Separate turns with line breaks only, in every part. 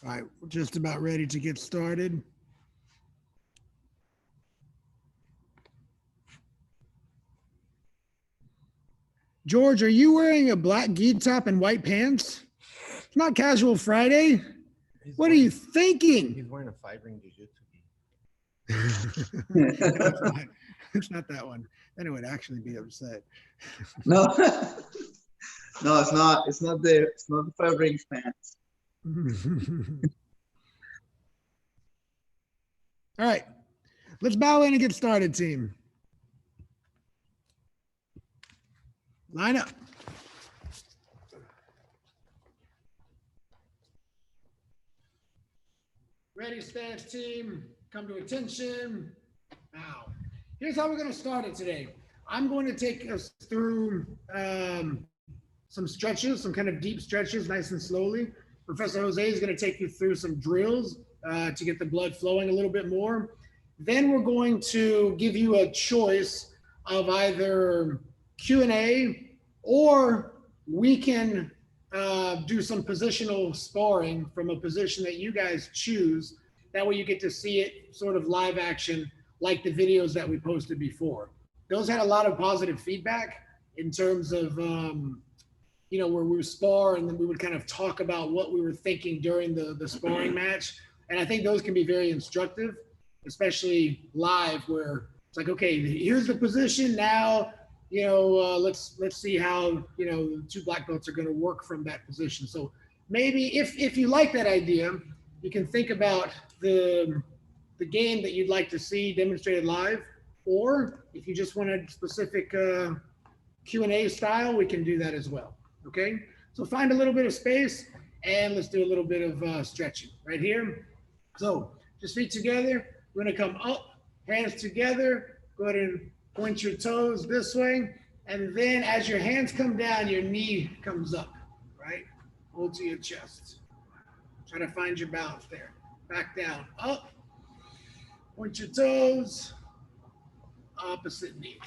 All right, we're just about ready to get started. George, are you wearing a black gi top and white pants? It's not casual Friday. What are you thinking?
He's wearing a 5-ring jujitsu gi.
It's not that one. Then it would actually be upset.
No, no, it's not. It's not the 5 rings pants.
All right, let's bow in and get started, team. Line up. Ready, stance, team. Come to attention. Now, here's how we're going to start it today. I'm going to take us through some stretches, some kind of deep stretches, nice and slowly. Professor Jose is going to take you through some drills to get the blood flowing a little bit more. Then we're going to give you a choice of either Q&A, or we can do some positional sparring from a position that you guys choose. That way you get to see it sort of live action, like the videos that we posted before. Those had a lot of positive feedback in terms of, where we would spar and then we would kind of talk about what we were thinking during the sparring match. And I think those can be very instructive, especially live, where it's like, okay, here's the position now. Let's see how the two black belts are going to work from that position. So maybe if you like that idea, you can think about the game that you'd like to see demonstrated live, or if you just want a specific Q&A style, we can do that as well. Okay, so find a little bit of space and let's do a little bit of stretching right here. So just feet together. We're going to come up, hands together. Go ahead and point your toes this way. And then as your hands come down, your knee comes up, right? Hold to your chest. Try to find your balance there. Back down, up. Point your toes. Opposite knee.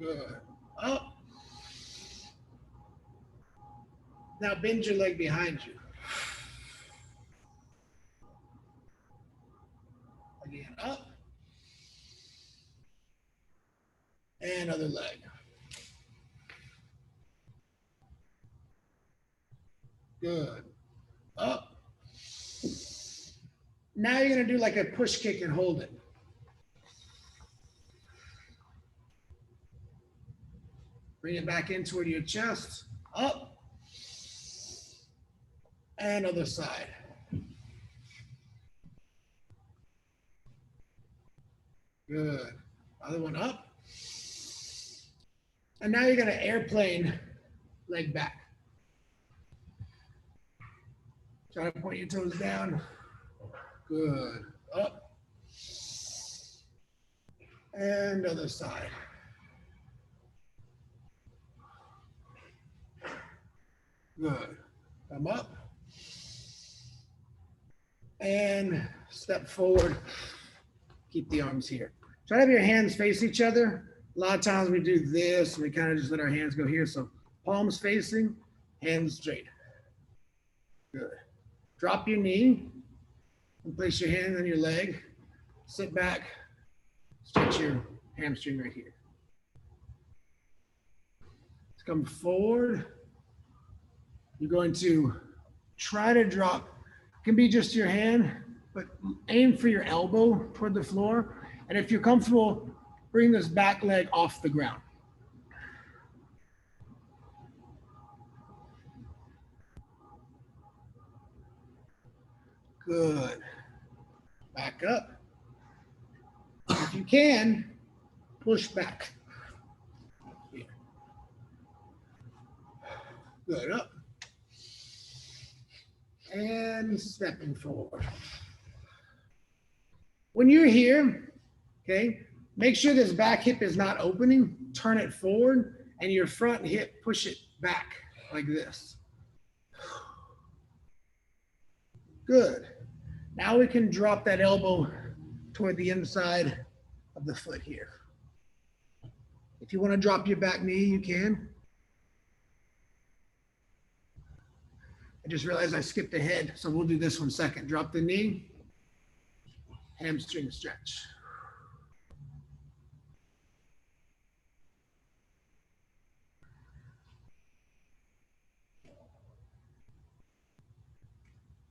Good. Up. Now bend your leg behind you. Again, up. And other leg. Good. Up. Now you're going to do like a push kick and hold it. Bring it back in toward your chest. Up. And other side. Good. Other one up. And now you're going to airplane leg back. Try to point your toes down. Good. Up. And other side. Good. Come up. And step forward. Keep the arms here. Try to have your hands face each other. A lot of times we do this. We kind of just let our hands go here. So palms facing, hands straight. Good. Drop your knee and place your hand on your leg. Sit back. Stretch your hamstring right here. Let's come forward. You're going to try to drop. It can be just your hand, but aim for your elbow toward the floor. And if you're comfortable, bring this back leg off the ground. Good. Back up. If you can, push back. Here. Good. Up. And stepping forward. When you're here, okay, make sure this back hip is not opening. Turn it forward, and your front hip, push it back like this. Good. Now we can drop that elbow toward the inside of the foot here. If you want to drop your back knee, you can. I just realized I skipped ahead, so we'll do this one second. Drop the knee, hamstring stretch.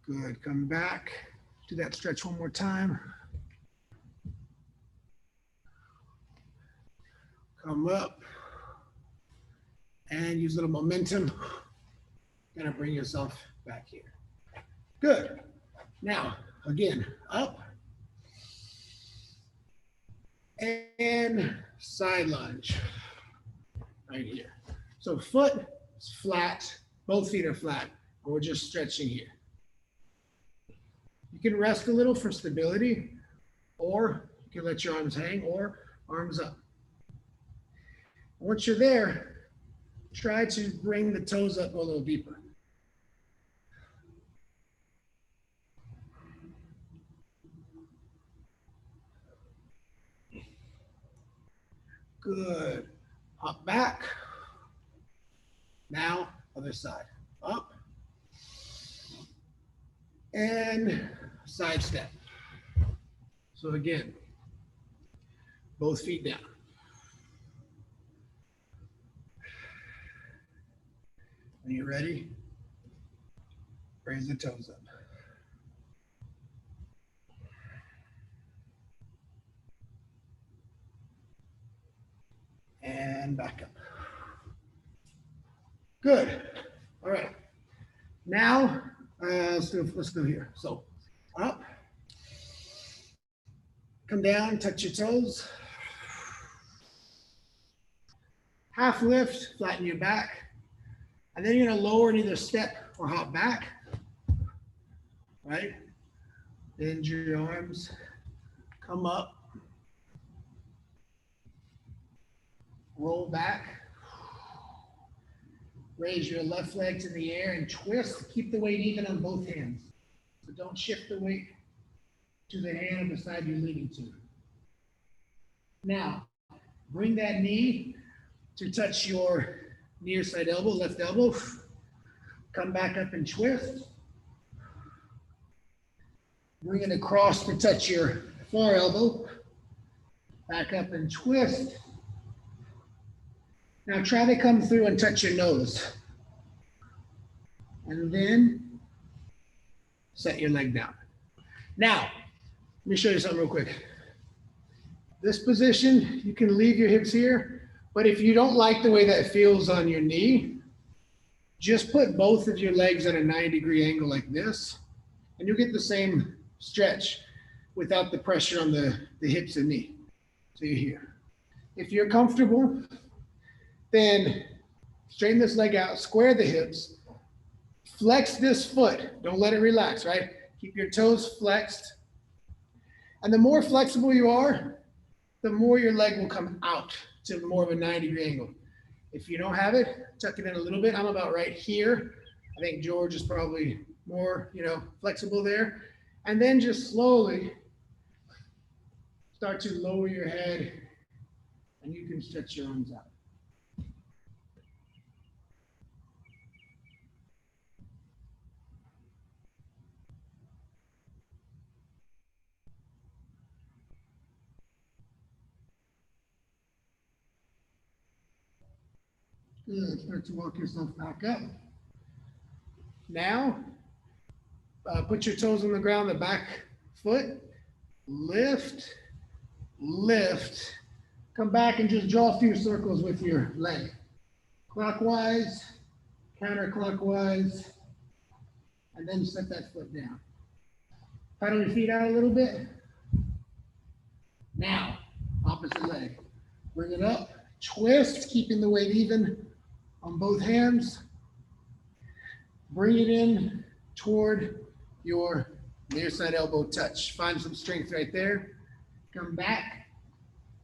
Good, come back. Do that stretch one more time. Come up and use a little momentum. Gonna bring yourself back here. Good. Now, again, up and side lunge right here. So foot is flat, both feet are flat, and we're just stretching here. You can rest a little for stability, or you can let your arms hang, or arms up. Once you're there, try to bring the toes up a little deeper. Good. Hop back. Now, other side. Up. And sidestep. So again, both feet down. When you're ready, raise the toes up. And back up. Good. All right. Now, let's go here. So up, come down, touch your toes. Half lift, flatten your back. And then you're gonna lower and either step or hop back, right? Bend your arms, come up, roll back, raise your left leg to the air and twist. Keep the weight even on both hands. So don't shift the weight to the hand on the side you're leaning to. Now, bring that knee to touch your near side elbow, left elbow. Come back up and twist. Bring it across to touch your far elbow. Back up and twist. Now try to come through and touch your nose. And then set your leg down. Now, let me show you something real quick. This position, you can leave your hips here, but if you don't like the way that feels on your knee, just put both of your legs at a 90-degree angle like this, and you'll get the same stretch without the pressure on the hips and knee. So you're here. If you're comfortable, then straighten this leg out, square the hips, flex this foot. Don't let it relax, right? Keep your toes flexed. And the more flexible you are, the more your leg will come out to more of a 90-degree angle. If you don't have it, tuck it in a little bit. I'm about right here. I think George is probably more, flexible there. And then just slowly start to lower your head and you can stretch your arms out. Good. Start to walk yourself back up. Now, put your toes on the ground, the back foot. Lift, lift. Come back and just draw a few circles with your leg. Clockwise, counterclockwise, and then set that foot down. Pedal your feet out a little bit. Now, opposite leg. Bring it up, twist, keeping the weight even on both hands. Bring it in toward your near side elbow touch. Find some strength right there. Come back,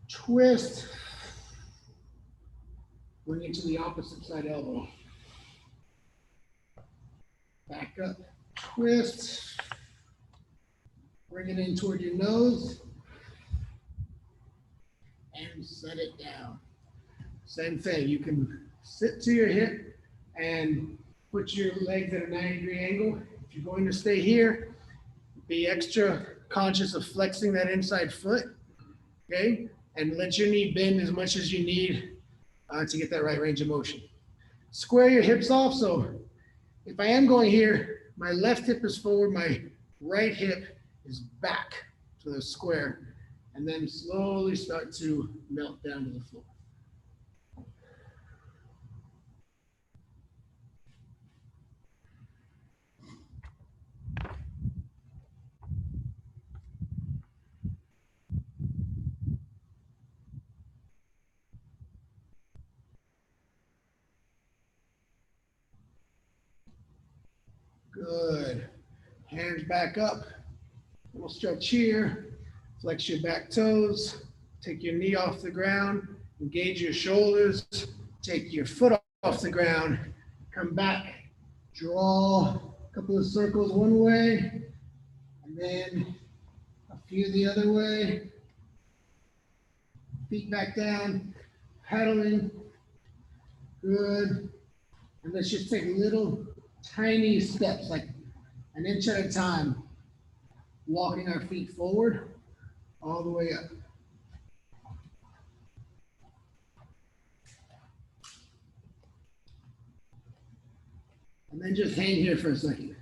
twist. Bring it to the opposite side elbow. Back up, twist. Bring it in toward your nose. And set it down. Same thing, you can sit to your hip and put your legs at a 90-degree angle. If you're going to stay here, be extra conscious of flexing that inside foot, okay? And let your knee bend as much as you need to get that right range of motion. Square your hips off. So if I am going here, my left hip is forward, my right hip is back to the square, and then slowly start to melt down to the floor. Good. Hands back up. We'll stretch here. Flex your back toes. Take your knee off the ground. Engage your shoulders. Take your foot off the ground. Come back. Draw a couple of circles one way, and then a few the other way. Feet back down. Pedaling. Good. And let's just take little tiny steps, like an inch at a time, walking our feet forward all the way up. And then just hang here for a second.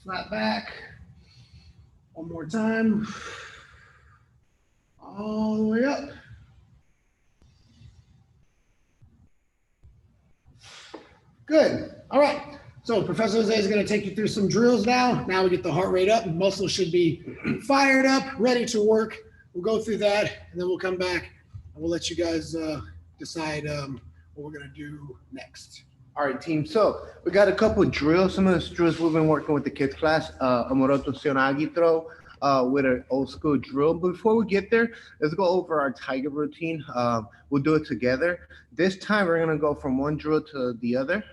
Flat back. One more time. All the way up. Good. All right. So Professor Jose is going to take you through some drills now. Now we get the heart rate up. Muscles should be fired up, ready to work. We'll go through that, and then we'll come back, and we'll let you guys decide what we're going to do next.
All right, team. So we got a couple of drills. Some of those drills we've been working with the kids class, a rotación agitro with an old school drill. But before we get there, let's go over our tiger routine. We'll do it together. This time we're going to go from one drill to the other,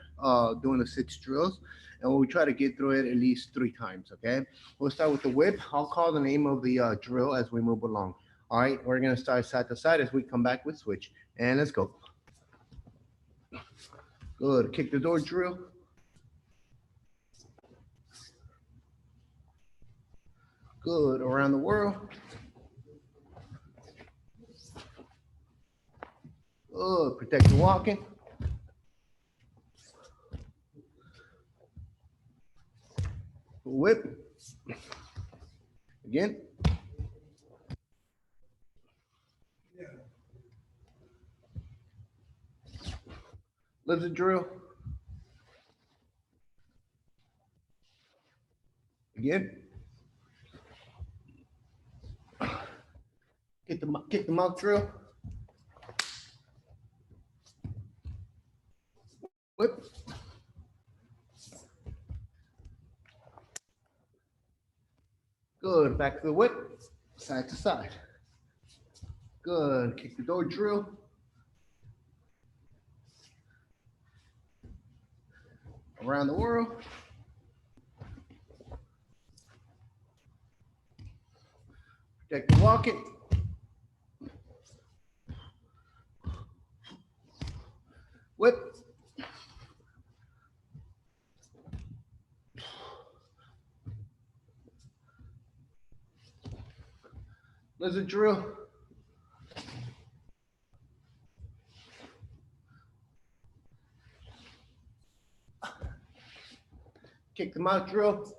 doing the 6 drills. And we'll try to get through it at least 3 times, okay? We'll start with the whip. I'll call the name of the drill as we move along. All right, we're going to start side to side as we come back with switch. And let's go. Good. Kick the door drill. Good. Around the world. Good. Protect the walking. Whip. Again. Lives a drill. Again. Kick the mouth drill. Whip. Good. Back to the whip. Side to side. Good. Kick the door drill. Around the world. Protect the walking. Whip. Lizard drill. Kick the mouth drill.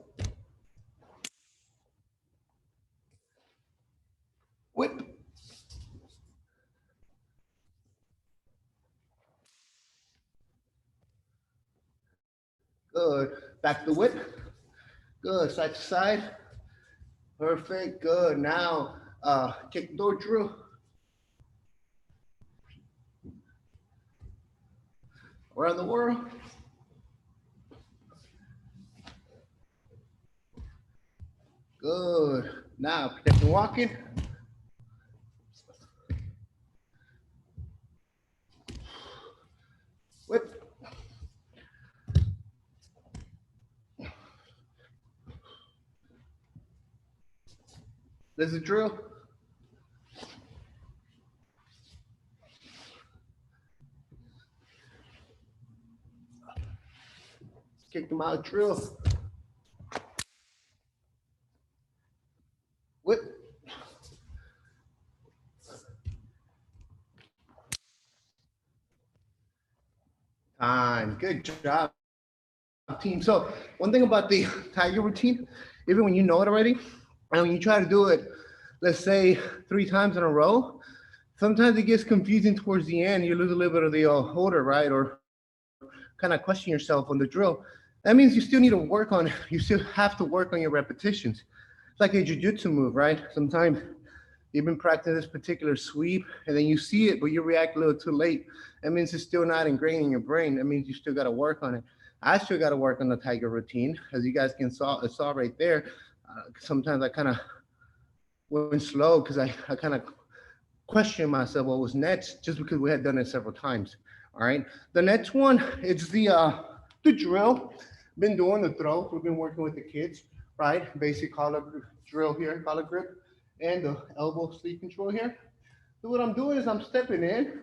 Whip. Good. Back to the whip. Good. Side to side. Perfect. Good. Now, kick the door drill. Around the world. Good. Now, protect the walking. Whip. There's a drill. them out drill. Whip. Time. Good job, team. So one thing about the tiger routine, even when you know it already, and when you try to do it, let's say 3 times in a row, sometimes it gets confusing towards the end. You lose a little bit of the order, right? Or kind of question yourself on the drill. That means you still need to work on, you still have to work on your repetitions. It's like a jiu-jitsu move, right? Sometimes you've been practicing this particular sweep and then you see it, but you react a little too late. That means it's still not ingrained in your brain. That means you still got to work on it. I still got to work on the tiger routine. As you guys can saw right there. Sometimes I kind of went slow because I kind of questioned myself what was next, just because we had done it several times. All right. The next one, it's the drill. Been doing the throw. We've been working with the kids, right? Basic collar drill here, collar grip, and the elbow sleeve control here. So what I'm doing is I'm stepping in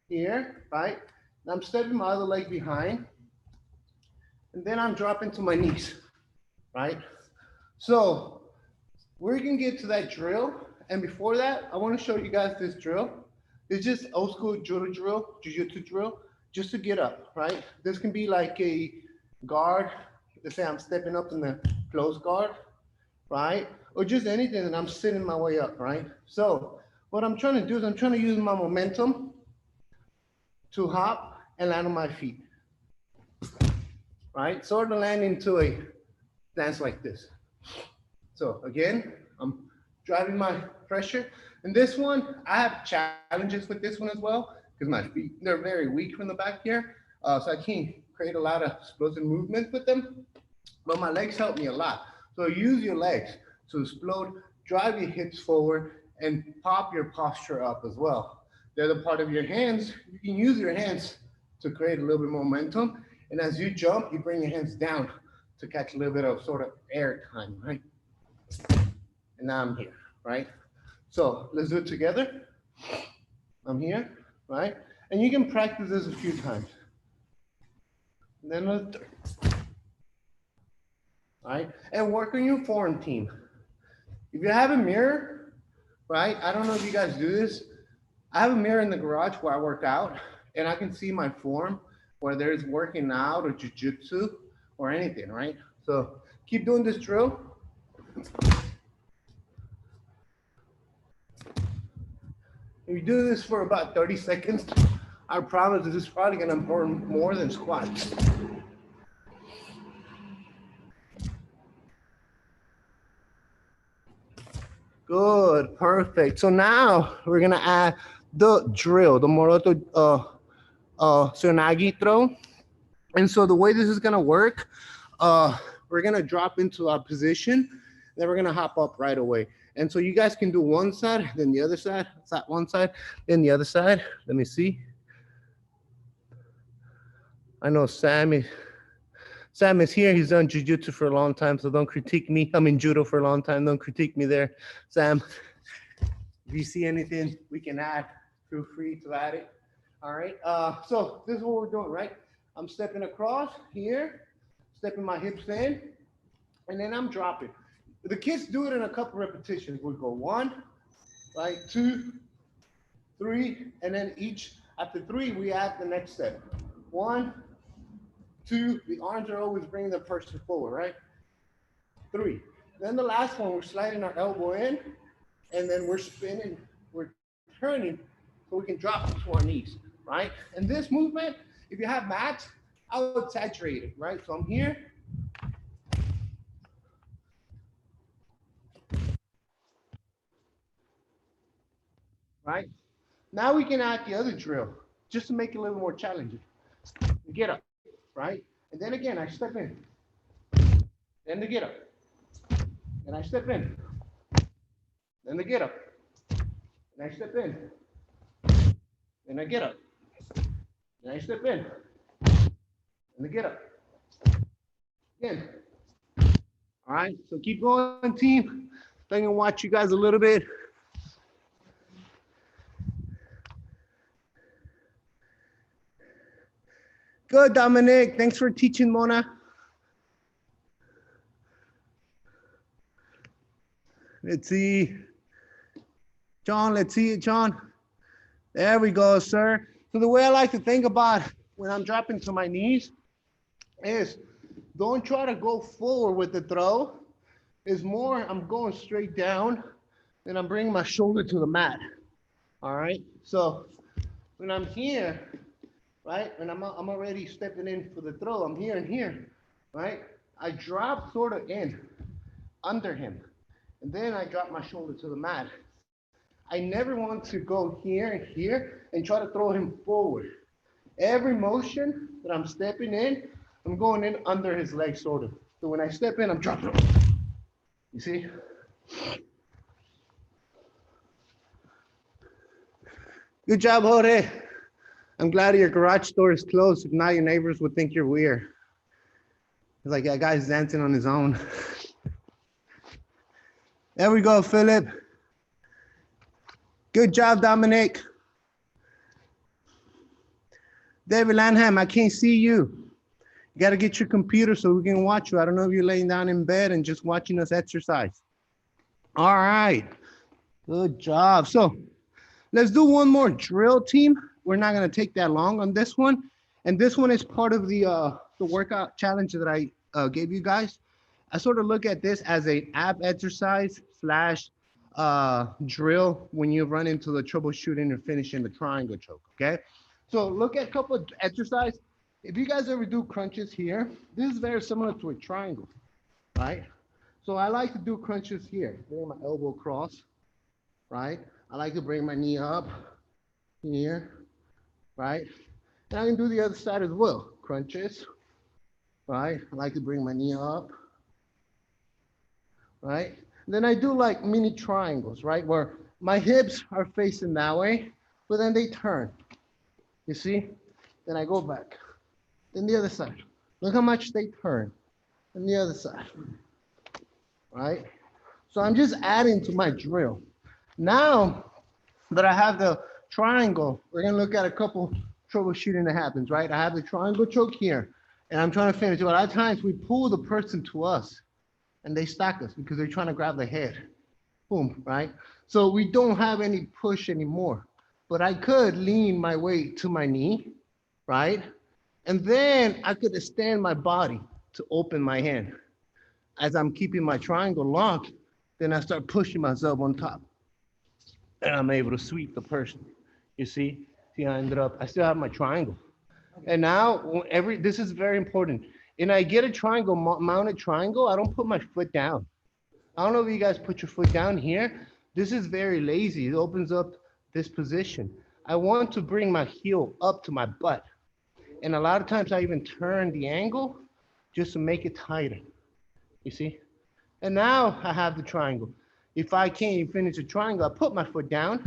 here, right? And I'm stepping my other leg behind, and then I'm dropping to my knees, right? So we're gonna get to that drill, and before that, I want to show you guys this drill. It's just old school judo drill, jiu-jitsu drill, just to get up, right? This can be like a guard. Let's say I'm stepping up in the close guard, right? Or just anything and I'm sitting my way up, right? So what I'm trying to do is I'm trying to use my momentum to hop and land on my feet, right? Sort of land into a dance like this. So again, I'm driving my pressure. And this one, I have challenges with this one as well, because my feet, they're very weak from the back here. So I can't create a lot of explosive movement with them, but my legs help me a lot. So use your legs to explode, drive your hips forward, and pop your posture up as well. The other part of your hands, you can use your hands to create a little bit more momentum. And as you jump, you bring your hands down to catch a little bit of sort of air time, right? And now I'm here, right? So let's do it together. I'm here, right? And you can practice this a few times. And then a third. All right? And work on your form, team. If you have a mirror, right? I don't know if you guys do this. I have a mirror in the garage where I work out, and I can see my form, whether it's working out or jiu-jitsu or anything, right? So keep doing this drill. If you do this for about 30 seconds, I promise this is probably gonna burn more than squats. Good, perfect. So now we're gonna add the drill, the Moroto Tsunagi throw. And so the way this is gonna work, we're gonna drop into our position, then we're gonna hop up right away. And so you guys can do one side, then the other side, one side, then the other side. Let me see. I know Sam is here. He's done jiu-jitsu for a long time, so don't critique me. I'm in judo for a long time. Don't critique me there, Sam. If you see anything we can add, feel free to add it. All right. So this is what we're doing, right? I'm stepping across here, stepping my hips in, and then I'm dropping. The kids do it in a couple repetitions. We'll go 1, right, 2, 3, and then each after 3 we add the next step. 1, 2. The arms are always bringing the person forward, right? 3. Then the last one, we're sliding our elbow in, and then we're spinning, we're turning, so we can drop to our knees, right? And this movement, if you have mats, I would saturate it, right? So I'm here. Right? Now we can add the other drill just to make it a little more challenging. Get up, right? And then again, I step in. Then the get up. And I step in. Then the get up. And I step in. Then I get up. Then I step in. And the get up. Again. All right, so keep going, team. I'm gonna watch you guys a little bit. Good, Dominic. Thanks for teaching, Mona. Let's see. John, let's see it, John. There we go, sir. So the way I like to think about when I'm dropping to my knees is don't try to go forward with the throw. It's more I'm going straight down and I'm bringing my shoulder to the mat. All right. So when I'm here, right, and I'm already stepping in for the throw, I'm here and here, right? I drop sort of in under him, and then I drop my shoulder to the mat. I never want to go here and here and try to throw him forward. Every motion that I'm stepping in, I'm going in under his leg, sort of. So when I step in, I'm dropping. You see? Good job, Jorge. I'm glad your garage door is closed. If not, your neighbors would think you're weird. It's like that guy's dancing on his own. There we go, Philip. Good job, Dominic. David Lanham, I can't see you. You got to get your computer so we can watch you. I don't know if you're laying down in bed and just watching us exercise. All right. Good job. So let's do one more drill, team. We're not going to take that long on this one. And this one is part of the workout challenge that I gave you guys. I sort of look at this as an ab exercise slash drill when you run into the troubleshooting and finishing the triangle choke, okay? So look at a couple of exercises. If you guys ever do crunches here, this is very similar to a triangle, right? So I like to do crunches here. Bring my elbow across, right? I like to bring my knee up here, right? And I can do the other side as well. Crunches, right? I like to bring my knee up, right? And then I do like mini triangles, right? Where my hips are facing that way, but then they turn. You see? Then I go back. Then the other side. Look how much they turn. And the other side, right? So I'm just adding to my drill. Now that I have the triangle, we're gonna look at a couple troubleshooting that happens, right? I have the triangle choke here, and I'm trying to finish. A lot of times we pull the person to us, and they stack us because they're trying to grab the head. Boom, right? So we don't have any push anymore, but I could lean my weight to my knee, right? And then I could extend my body to open my hand. As I'm keeping my triangle locked, then I start pushing myself on top. And I'm able to sweep the person. You see? See, I still have my triangle. And now this is very important. And I get a triangle, mounted triangle, I don't put my foot down. I don't know if you guys put your foot down here. This is very lazy. It opens up this position. I want to bring my heel up to my butt. And a lot of times I even turn the angle just to make it tighter. You see? And now I have the triangle. If I can't finish the triangle, I put my foot down,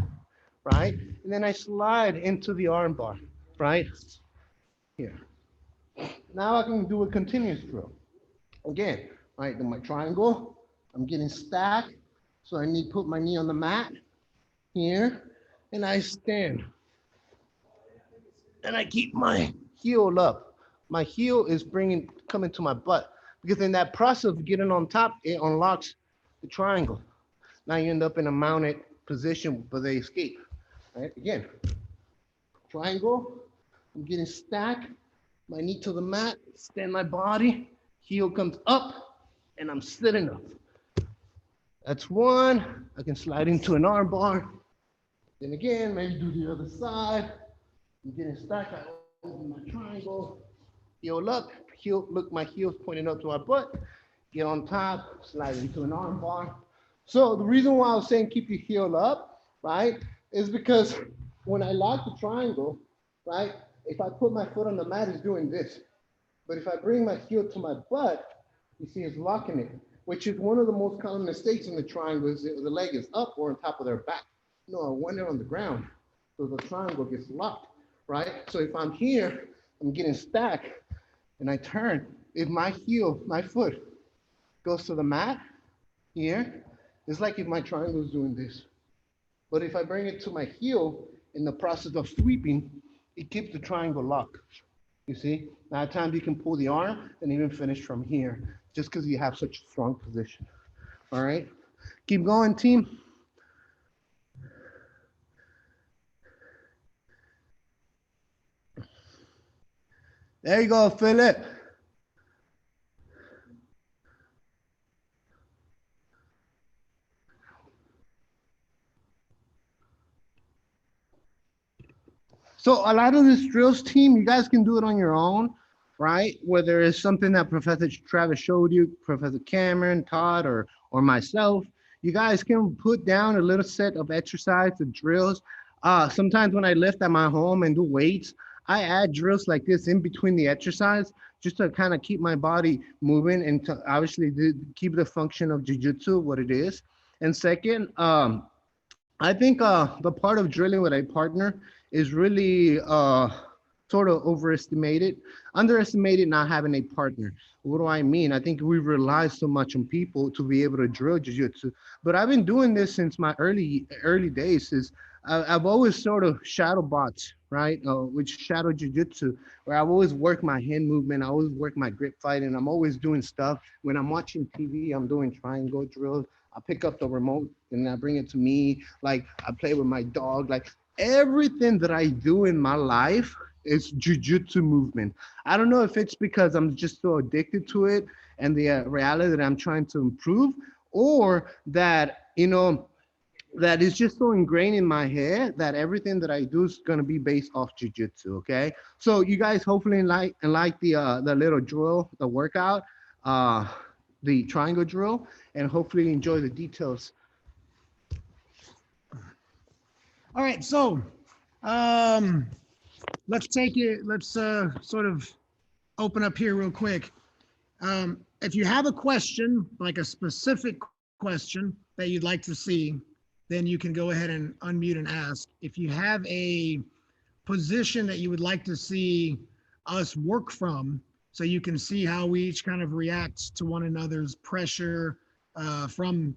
right? And then I slide into the arm bar, right? Here. Now I can do a continuous drill. Again, right, in my triangle, I'm getting stacked. So I need to put my knee on the mat here, and I stand. And I keep my heel up. My heel is coming to my butt, because in that process of getting on top, it unlocks the triangle. Now you end up in a mounted position, but they escape. Right? Again, triangle, I'm getting stacked, my knee to the mat, extend my body, heel comes up, and I'm sitting up. That's one. I can slide into an arm bar. Then again, maybe do the other side. I'm getting stacked, I open my triangle, heel up, heel, look, my heel's pointing up to our butt, get on top, slide into an arm bar. So the reason why I was saying keep your heel up, right, is because when I lock the triangle, right, if I put my foot on the mat, it's doing this. But if I bring my heel to my butt, you see it's locking it, which is one of the most common mistakes in the triangle is the leg is up or on top of their back. No, when they're on the ground, so the triangle gets locked, right? So if I'm here, I'm getting stacked and I turn. If my heel, my foot goes to the mat here, it's like if my triangle is doing this. But if I bring it to my heel in the process of sweeping, it keeps the triangle locked. You see? Now at times you can pull the arm and even finish from here just because you have such a strong position. All right? Keep going, team. There you go, Philip. So a lot of this drills, team, you guys can do it on your own, right? Whether it's something that Professor Travis showed you, Professor Cameron, Todd, or myself, you guys can put down a little set of exercise, the drills. Sometimes when I lift at my home and do weights, I add drills like this in between the exercise just to kind of keep my body moving and to obviously keep the function of jiu-jitsu what it is. And second, I think the part of drilling with a partner is really sort of underestimated not having a partner. What do I mean? I think we rely so much on people to be able to drill jiu-jitsu. But I've been doing this since my early days. I've always sort of shadow bots, right? Which shadow jiu-jitsu, where I've always worked my hand movement. I always work my grip fighting. I'm always doing stuff. When I'm watching TV, I'm doing triangle drills. I pick up the remote and I bring it to me. Like I play with my dog. Like everything that I do in my life is jujitsu movement. I don't know if it's because I'm just so addicted to it and the reality that I'm trying to improve, or that that is just so ingrained in my head that everything that I do is gonna be based off jujitsu. Okay, so you guys hopefully like the little drill, the workout. The triangle drill, and hopefully enjoy the details.
All right, so let's take it. Let's sort of open up here real quick. If you have a question, like a specific question that you'd like to see, then you can go ahead and unmute and ask. If you have a position that you would like to see us work from, so you can see how we each kind of react to one another's pressure from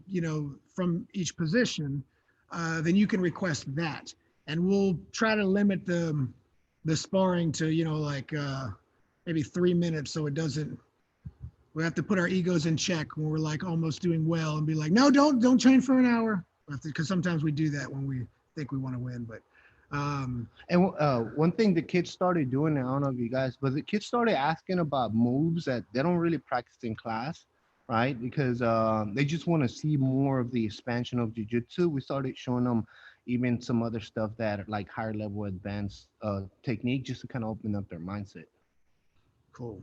each position, then you can request that, and we'll try to limit the sparring to maybe 3 minutes, so it doesn't. We have to put our egos in check when we're like almost doing well and be like, no, don't train for an hour, because sometimes we do that when we think we want to win, but.
And one thing the kids started doing, I don't know if you guys, but the kids started asking about moves that they don't really practice in class, right? Because they just want to see more of the expansion of jiu-jitsu. We started showing them even some other stuff that are like higher level advanced technique, just to kind of open up their mindset.
Cool.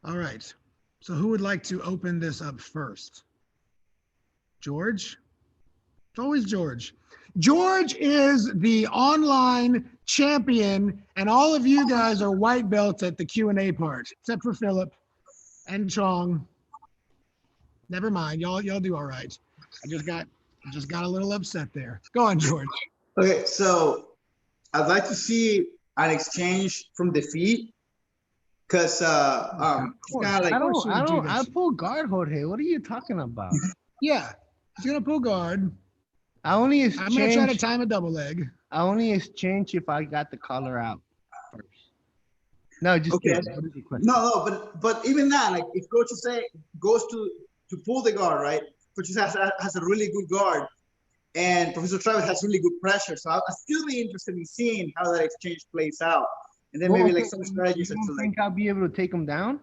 All right. So who would like to open this up first? George? It's always George. George is the online champion, and all of you guys are white belts at the Q&A part, except for Philip and Chong. Never mind, y'all do all right. I just got a little upset there. Go on, George.
Okay, so I'd like to see an exchange from the feet, because
I pull guard, Jorge. What are you talking about?
Yeah, he's gonna pull guard.
I'm gonna
try to time a double leg.
I only exchange if I got the collar out first. No, just
okay.
kidding.
No, but even that, like if coach goes to pull the guard, right? Coach has a really good guard, and Professor Travis has really good pressure. So I'll still be interested in seeing how that exchange plays out, and then maybe like some strategies.
You don't think I'll be able to take him down?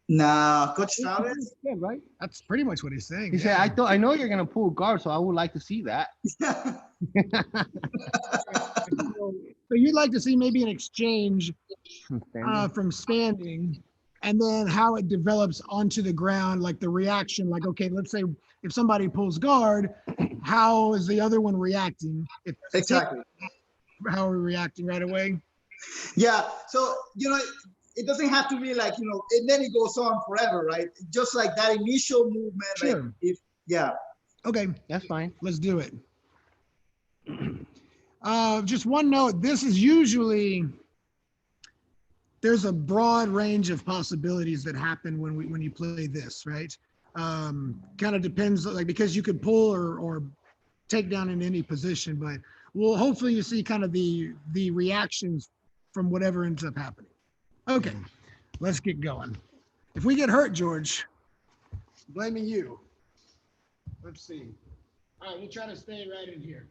Nah, Coach Travis.
Yeah, right. That's pretty much what he's saying.
He said, "I know you're gonna pull guard, so I would like to see that."
So you'd like to see maybe an exchange from standing, and then how it develops onto the ground, like the reaction. Like, okay, let's say if somebody pulls guard, how is the other one reacting?
Exactly.
How are we reacting right away?
Yeah. So it doesn't have to be like, and then it goes on forever, right? Just like that initial movement.
Sure.
Yeah.
Okay,
that's fine.
Let's do it. Just one note, this is usually, there's a broad range of possibilities that happen when you play this, right? Kind of depends, like, because you could pull or take down in any position, but hopefully you see kind of the reactions from whatever ends up happening. Okay, let's get going. If we get hurt, George, I'm blaming you. Let's see. All right, we'll try to stay right in here.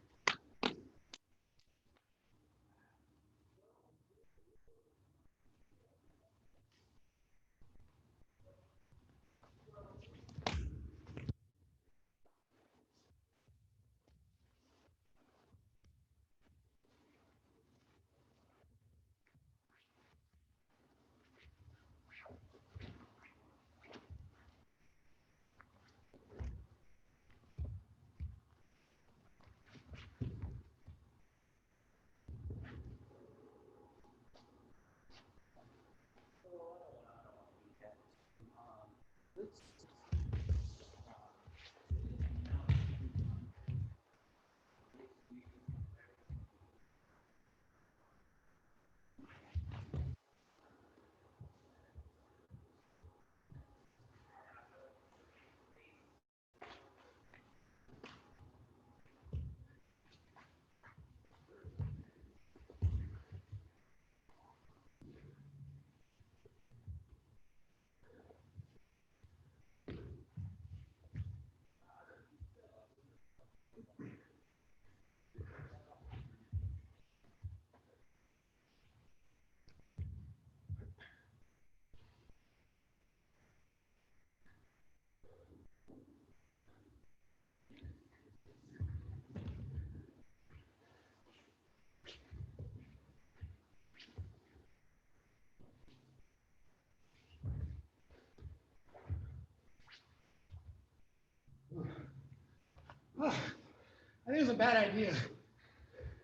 I think it was a bad idea.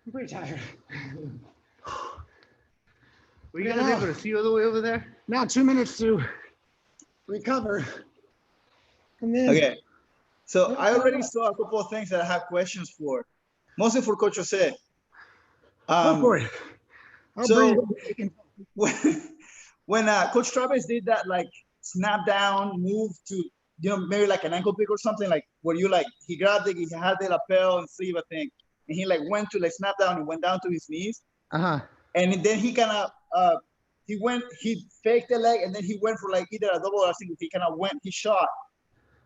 I'm pretty tired.
Were you guys able to see all the way over there?
Now 2 minutes to recover. And then
Okay. So I already saw a couple of things that I have questions for, mostly for Coach Jose.
go for it.
So when Coach Travis did that, like snap down move to, you know, maybe like an ankle pick or something, like where you like, he grabbed it, he had the lapel and sleeve, I think, and he like went to like snap down and went down to his knees. And then he kind of, he faked the leg and then he went for like either a double or a single. He kind of he shot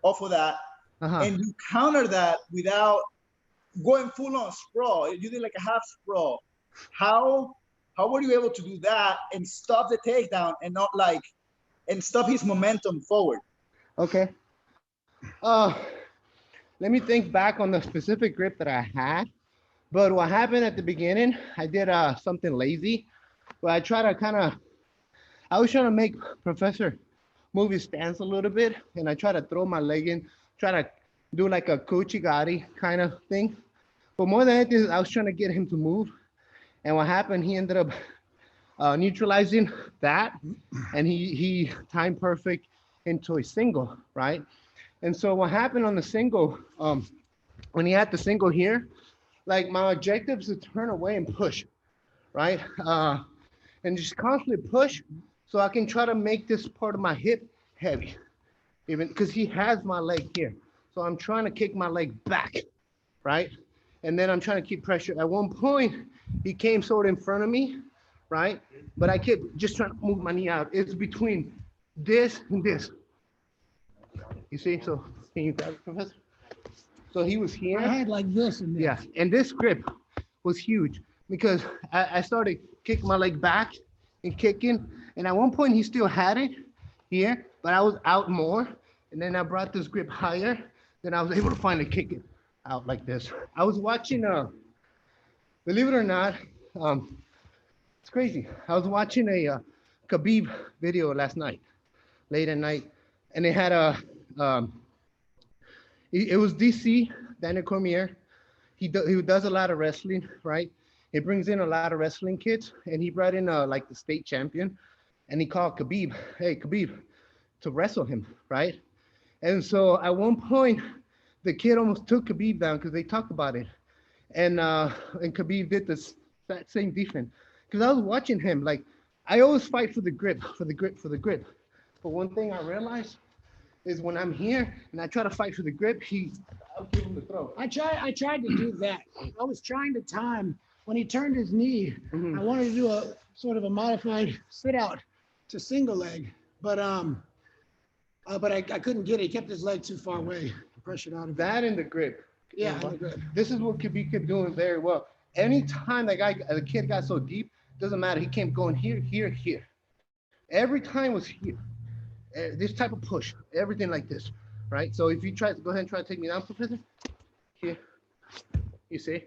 off of that. And you counter that without going full on sprawl. You did like a half sprawl. How were you able to do that and stop the takedown and not like, and stop his momentum forward?
Okay. Let me think back on the specific grip that I had. But what happened at the beginning, I did something lazy. But I try to I was trying to make Professor move his stance a little bit. And I try to throw my leg in, try to do like a Kuchigari kind of thing. But more than anything, I was trying to get him to move. And what happened, he ended up neutralizing that. And he timed perfect into a single, right? And so what happened on the single, when he had the single here, like my objective is to turn away and push, right? And just constantly push so I can try to make this part of my hip heavy, even because he has my leg here. So I'm trying to kick my leg back, right? And then I'm trying to keep pressure. At one point, he came sort of in front of me, right? But I kept just trying to move my knee out. It's between this and this. You see? So can you grab it, Professor? So he was here.
I had like this and this.
Yeah, and this grip was huge because I started kicking my leg back and kicking. And at one point he still had it here, but I was out more. And then I brought this grip higher. Then I was able to finally kick it out like this. I was watching, believe it or not, it's crazy. I was watching a Khabib video last night, late at night. And it had it was DC, Daniel Cormier. He does a lot of wrestling, right? He brings in a lot of wrestling kids, and he brought in like the state champion, and he called Khabib, hey, Khabib, to wrestle him, right? And so at one point, the kid almost took Khabib down because they talked about it. And Khabib did that same defense. Because I was watching him, like, I always fight for the grip, for the grip, for the grip. But one thing I realized is when I'm here and I try to fight for the grip, I'll give him the throw.
I tried to do that. I was trying to time when he turned his knee. I wanted to do a sort of a modified sit out to single leg, but I couldn't get it. He kept his leg too far away. pressure out of it.
That and the grip.
Yeah, and the grip.
This is what he kept doing very well. Anytime the kid got so deep, doesn't matter. He kept going here, here, here. Every time was here. This type of push, everything like this, right? So if you try to go ahead and try to take me down, Professor, here, you see?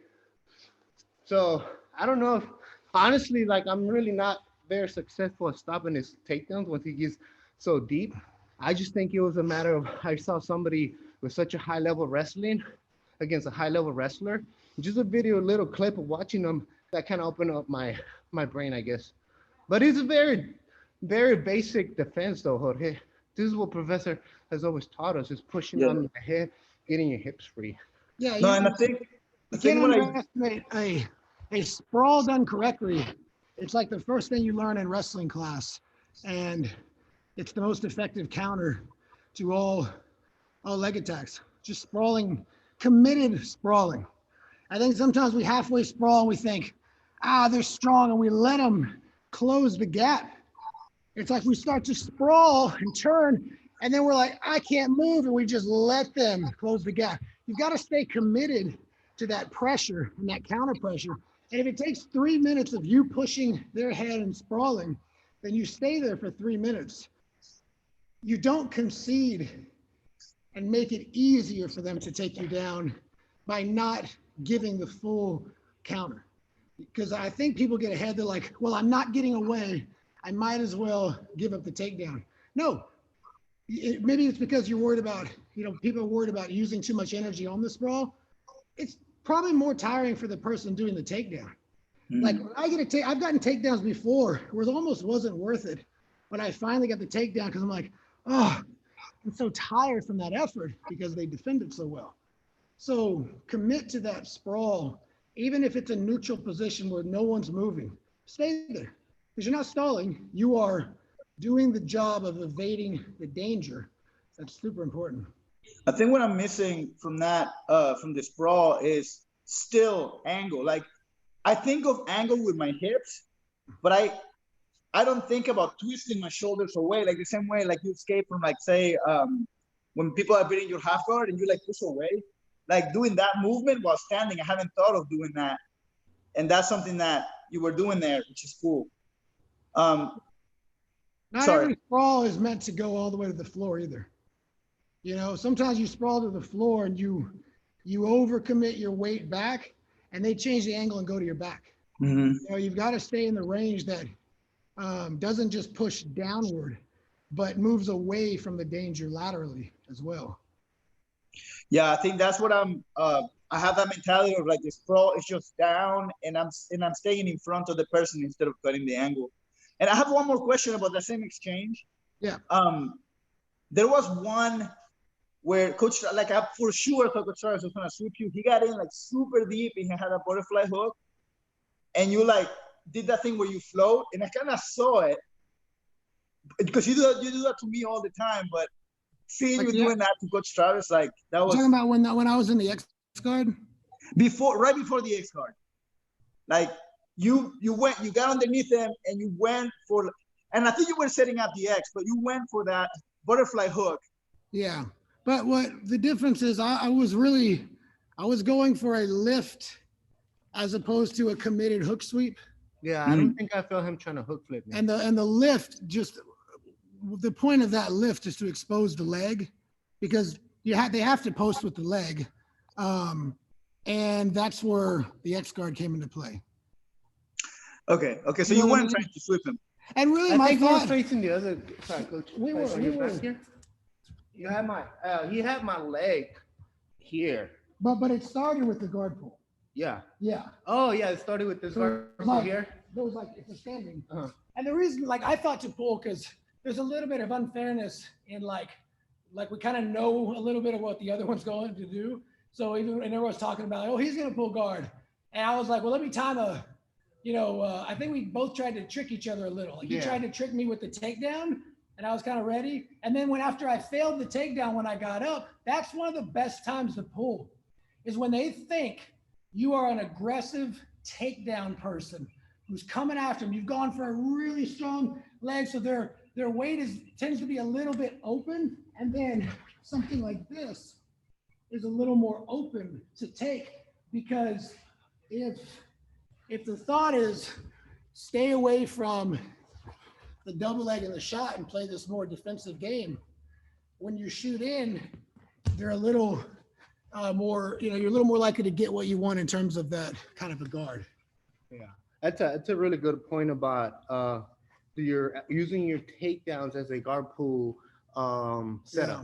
So I don't know if, honestly, like I'm really not very successful at stopping his takedowns once he gets so deep. I just think it was a matter of I saw somebody with such a high level wrestling against a high level wrestler. Just a little clip of watching them that kind of opened up my brain, I guess. But it's a very, very basic defense, though, Jorge. This is what Professor has always taught us: is pushing on the head, getting your hips free.
Yeah,
No, and I think
you can't underestimate a sprawl done correctly. It's like the first thing you learn in wrestling class, and it's the most effective counter to all leg attacks. Just sprawling, committed sprawling. I think sometimes we halfway sprawl and we think, they're strong, and we let them close the gap. It's like we start to sprawl and turn, and then we're like, I can't move, and we just let them close the gap. You've got to stay committed to that pressure and that counter pressure. And if it takes 3 minutes of you pushing their head and sprawling, then you stay there for 3 minutes. You don't concede and make it easier for them to take you down by not giving the full counter. Because I think people get ahead, they're like, well, I'm not getting away, I might as well give up the takedown. No, maybe it's because you're worried about, people are worried about using too much energy on the sprawl. It's probably more tiring for the person doing the takedown. Like I've gotten takedowns before where it almost wasn't worth it, but I finally got the takedown because I'm like, oh, I'm so tired from that effort because they defended so well. So commit to that sprawl, even if it's a neutral position where no one's moving. Stay there because you're not stalling. You are doing the job of evading the danger. That's super important.
I think what I'm missing from that, from the sprawl, is still angle. Like I think of angle with my hips, but I don't think about twisting my shoulders away like the same way like you escape from like say when people are beating your half guard and you like push away. Like doing that movement while standing, I haven't thought of doing that, and that's something that you were doing there, which is cool.
Not every sprawl is meant to go all the way to the floor either. Sometimes you sprawl to the floor and you overcommit your weight back, and they change the angle and go to your back.
Mm-hmm.
You've got to stay in the range that doesn't just push downward, but moves away from the danger laterally as well.
Yeah, I think that's what I have that mentality of like the sprawl is just down and I'm staying in front of the person instead of cutting the angle. And I have one more question about the same exchange.
Yeah.
There was one where Coach, like for sure, I thought Coach Travis was gonna sweep you. He got in like super deep and he had a butterfly hook, and you like did that thing where you float, and I kind of saw it because you do that to me all the time, but seeing you doing that to Coach Travis, like that was.
You're talking about when I was in the X guard?
Right before the X guard, like you got underneath him and you went for, and I think you were setting up the X, but you went for that butterfly hook.
Yeah, but what the difference is, I was going for a lift as opposed to a committed hook sweep.
Yeah, I don't think I felt him trying to hook flip me.
And the lift, just the point of that lift is to expose the leg, because they have to post with the leg, and that's where the X guard came into play.
Okay. So you weren't trying to sweep him.
And really,
I
my
think
thought,
he was facing the other side, Coach.
We were.
Here. You had he had my leg here.
But it started with the guard pull.
Yeah.
Yeah.
Oh yeah, it started with this guard pull here.
It was like it's a standing. And the reason, like I thought to pull, because there's a little bit of unfairness in like we kind of know a little bit of what the other one's going to do. So even and everyone's talking about, oh, he's gonna pull guard, and I was like, well, let me time I think we both tried to trick each other a little. Like he tried to trick me with the takedown, and I was kind of ready. And then after I failed the takedown when I got up, that's one of the best times to pull, is when they think you are an aggressive takedown person who's coming after them. You've gone for a really strong leg, so their weight tends to be a little bit open, and then something like this is a little more open to take, because if the thought is stay away from the double leg and the shot and play this more defensive game, when you shoot in, they're a little more, you're a little more likely to get what you want in terms of that kind of a guard.
Yeah, that's a really good point about you're using your takedowns as a guard pull setup.
Yeah.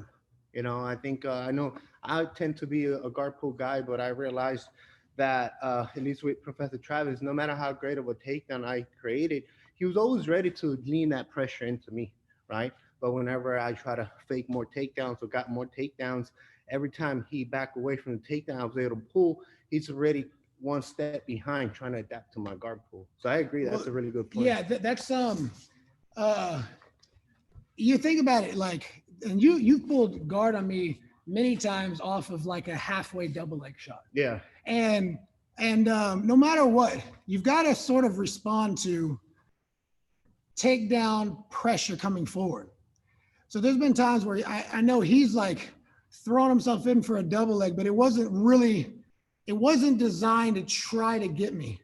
You know, I think I know I tend to be a guard pull guy, but I realized that at least with Professor Travis, no matter how great of a takedown I created, he was always ready to lean that pressure into me, right? But whenever I try to fake more takedowns or got more takedowns, every time he backed away from the takedown, I was able to pull. He's already one step behind trying to adapt to my guard pull. So I agree. That's a really good point.
Yeah, that's you think about it, like, and you've pulled guard on me many times off of like a halfway double leg shot.
Yeah.
And no matter what, you've got to sort of respond to takedown pressure coming forward. So there's been times where I know he's like throwing himself in for a double leg, but it wasn't designed to try to get me.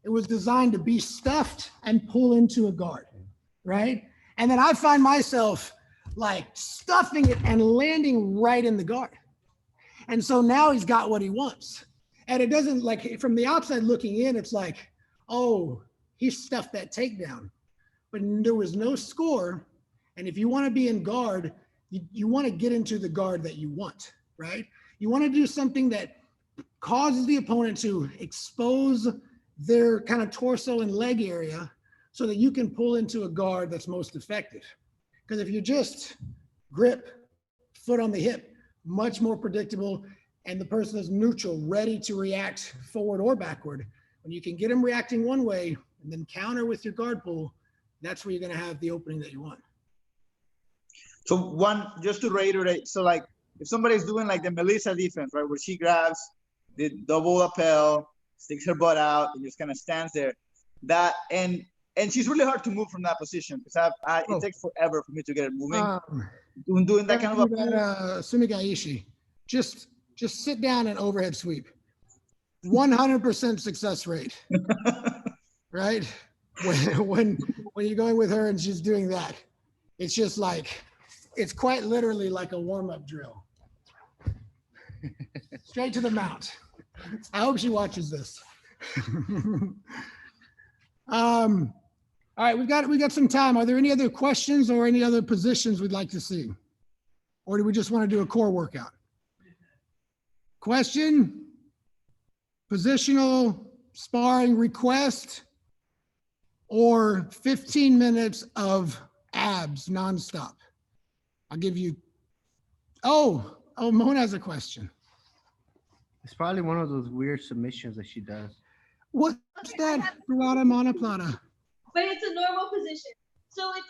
It was designed to be stuffed and pull into a guard, right? And then I find myself like stuffing it and landing right in the guard. And so now he's got what he wants. And it doesn't, like, from the outside looking in, it's like, oh, he stuffed that takedown. But there was no score. And if you want to be in guard, you want to get into the guard that you want, right? You want to do something that causes the opponent to expose their kind of torso and leg area so that you can pull into a guard that's most effective. Because if you just grip, foot on the hip, much more predictable, and the person is neutral, ready to react forward or backward, when you can get them reacting one way and then counter with your guard pull, that's where you're going to have the opening that you want.
So just to reiterate, so like if somebody's doing like the Melissa defense, right, where she grabs the double lapel, sticks her butt out, and just kind of stands there, that and she's really hard to move from that position because it takes forever for me to get it moving. Doing that kind of a
Sumigaishi, just sit down and overhead sweep. 100% success rate, right? When you're going with her and she's doing that, it's just like, it's quite literally like a warm-up drill. Straight to the mount. I hope she watches this. All right, we've got some time. Are there any other questions or any other positions we'd like to see? Or do we just want to do a core workout? Question, positional sparring request, or 15 minutes of abs nonstop? I'll give you, Mona has a question.
It's probably one of those weird submissions that she does.
What's that? Plata Mana Plata.
But it's a normal position. So it's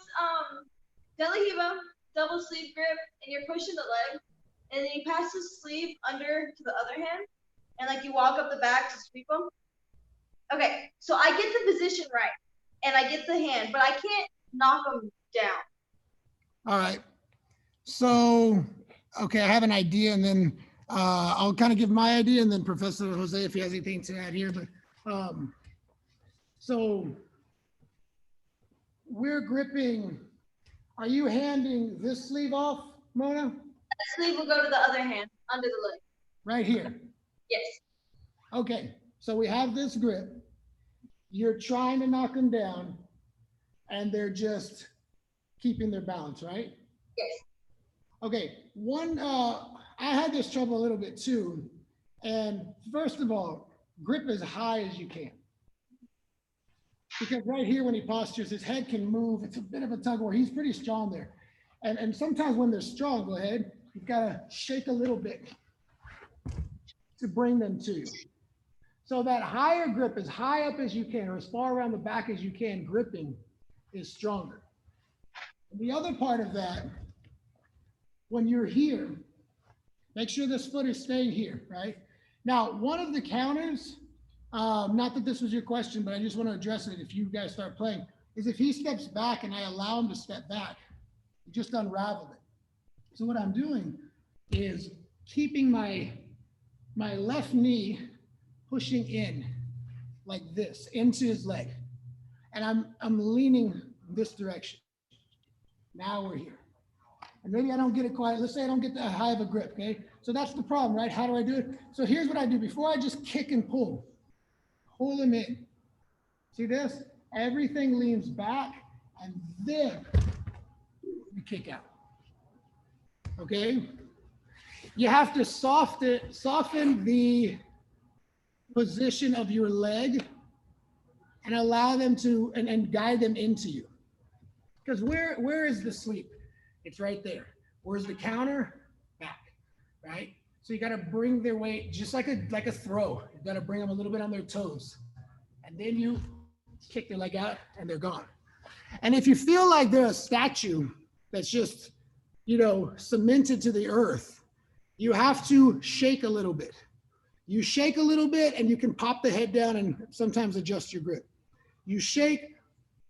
Delahiva, double sleeve grip, and you're pushing the leg, and then you pass the sleeve under to the other hand, and like you walk up the back to sweep them. Okay, so I get the position right, and I get the hand, but I can't knock them down.
All right. So, okay, I have an idea, and then I'll kind of give my idea, and then Professor Jose, if he has anything to add here. But so we're gripping. Are you handing this sleeve off, Mona?
That sleeve will go to the other hand under the leg.
Right here.
Yes.
Okay, so we have this grip. You're trying to knock them down, and they're just keeping their balance, right?
Yes.
Okay, I had this trouble a little bit too. And first of all, grip as high as you can. Because right here, when he postures, his head can move. It's a bit of a tug of war. He's pretty strong there. And sometimes when they're strong, go ahead, you've got to shake a little bit to bring them to you. So that higher grip, as high up as you can, or as far around the back as you can, gripping is stronger. And the other part of that, when you're here, make sure this foot is staying here, right? Now, one of the counters, not that this was your question, but I just want to address it if you guys start playing, is if he steps back and I allow him to step back, just unravel it. So what I'm doing is keeping my left knee pushing in like this into his leg. And I'm leaning this direction. Now we're here. And maybe I don't get it quite. Let's say I don't get that high of a grip, okay? So that's the problem, right? How do I do it? So here's what I do. Before I just kick and pull him in. See this? Everything leans back, and then you kick out. Okay? You have to soften the position of your leg and allow them to, and guide them into you. Because where is the sweep? It's right there. Where's the counter? Back, right? So you got to bring their weight, just like a throw. You got to bring them a little bit on their toes. And then you kick their leg out and they're gone. And if you feel like they're a statue that's just, cemented to the earth, you have to shake a little bit. You shake a little bit and you can pop the head down and sometimes adjust your grip. You shake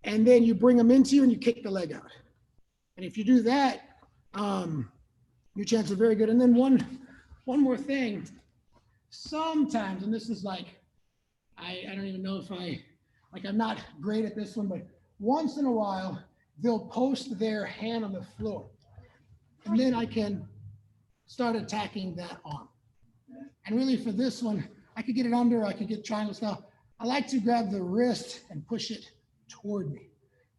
and then you bring them into you and you kick the leg out. And if you do that, your chances are very good. And then one more thing, sometimes, and this is like, I don't even know if I'm not great at this one, but once in a while, they'll post their hand on the floor. And then I can start attacking that arm. And really for this one, I could get it under, I could get triangle style. I like to grab the wrist and push it toward me.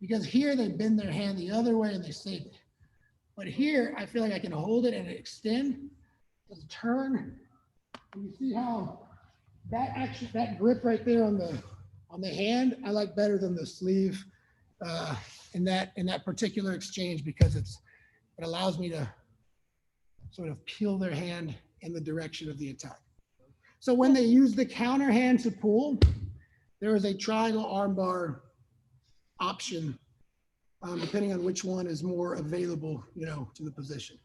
Because here they bend their hand the other way and they save it. But here, I feel like I can hold it and extend, just turn. And you see how that grip right there on the hand, I like better than the sleeve in that particular exchange, because it allows me to sort of peel their hand in the direction of the attack. So when they use the counter hand to pull, there is a triangle armbar option, depending on which one is more available, to the position.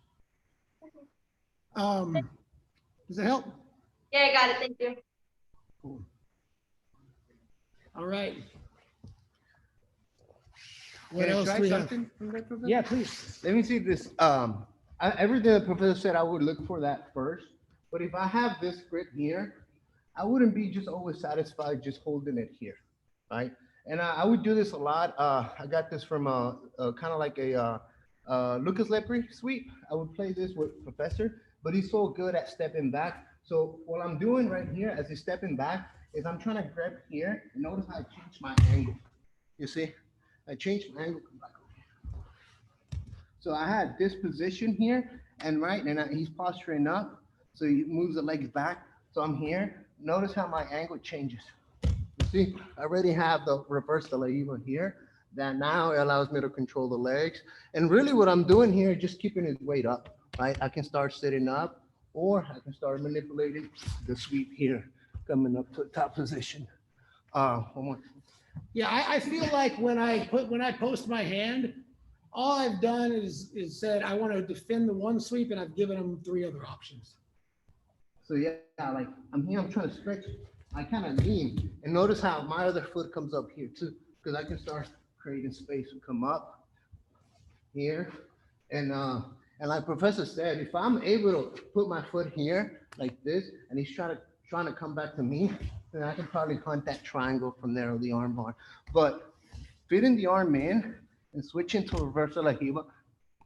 Does that help?
Yeah, I got it. Thank you.
Cool. All right. What else do we have? Yeah, please.
Let me see this. Everything the professor said, I would look for that first. But if I have this grip here, I wouldn't be just always satisfied just holding it here, right? And I would do this a lot. I got this from kind of like a Lucas Lepre sweep. I would play this with Professor, but he's so good at stepping back. So what I'm doing right here as he's stepping back is I'm trying to grab here. And notice how I change my angle. You see? I changed my angle. So I had this position here, and he's posturing up. So he moves the legs back. So I'm here. Notice how my angle changes. You see, I already have the reverse de la Hiva here. That now allows me to control the legs. And really what I'm doing here is just keeping his weight up, right? I can start sitting up, or I can start manipulating the sweep here, coming up to the top position. One more.
Yeah, I feel like when I post my hand, all I've done is said I want to defend the one sweep, and I've given them 3 other options.
So yeah, like I'm here, I'm trying to stretch. I kind of lean, and notice how my other foot comes up here too, because I can start creating space to come up here. And like Professor said, if I'm able to put my foot here like this, and he's trying to come back to me, then I can probably hunt that triangle from there, or the arm bar. But fitting the arm in and switching to reverse de la Hiva,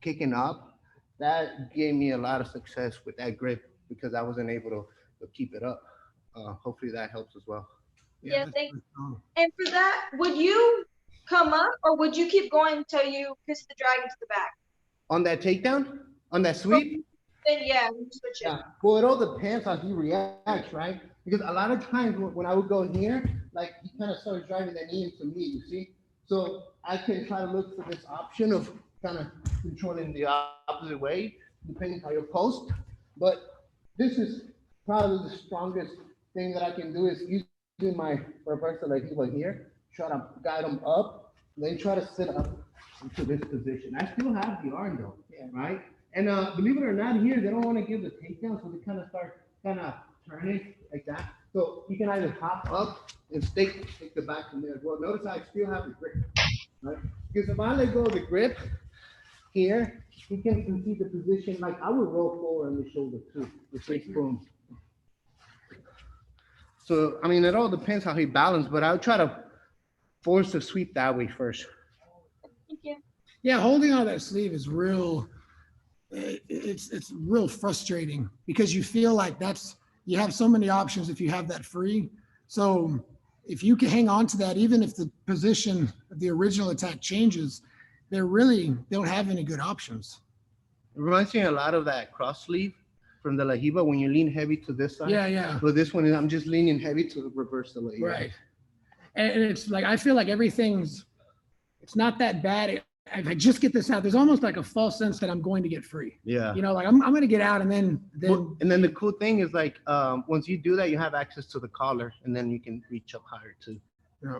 kicking up, that gave me a lot of success with that grip, because I wasn't able to keep it up. Hopefully that helps as well.
Yeah, thanks. And for that, would you come up, or would you keep going until you kiss the dragon to the back?
On that takedown? On that sweep?
Then yeah, we switch it.
Yeah. Well, it all depends how he reacts, right? Because a lot of times when I would go here, like he kind of started driving that knee into me, you see? So I can try to look for this option of kind of controlling the opposite way, depending how you post. But this is probably the strongest thing that I can do, is using my reverse de la Hiva here, try to guide them up, then try to sit up into this position. I still have the arm though, right? And believe it or not, here they don't want to give the takedown, so they kind of start turning like that. So you can either hop up and take the back from there as well. Notice I still have the grip, right? Because if I let go of the grip, here, he can see the position. Like I would roll forward on the shoulder too. Boom. So, I mean, it all depends how he balanced, but I would try to force the sweep that way first.
Thank you.
Yeah, holding on that sleeve is real. It's real frustrating because you feel like you have so many options if you have that free. So if you can hang on to that, even if the position of the original attack changes, they don't have any good options.
It reminds me a lot of that cross sleeve from the La Hiva when you lean heavy to this side.
Yeah.
But this one, I'm just leaning heavy to reverse the La Hiva.
Right. And it's like, I feel like it's not that bad. If I just get this out, there's almost like a false sense that I'm going to get free.
Yeah.
You know, like I'm going to get out and then.
And then the cool thing is like, once you do that, you have access to the collar and then you can reach up higher too.
Yeah.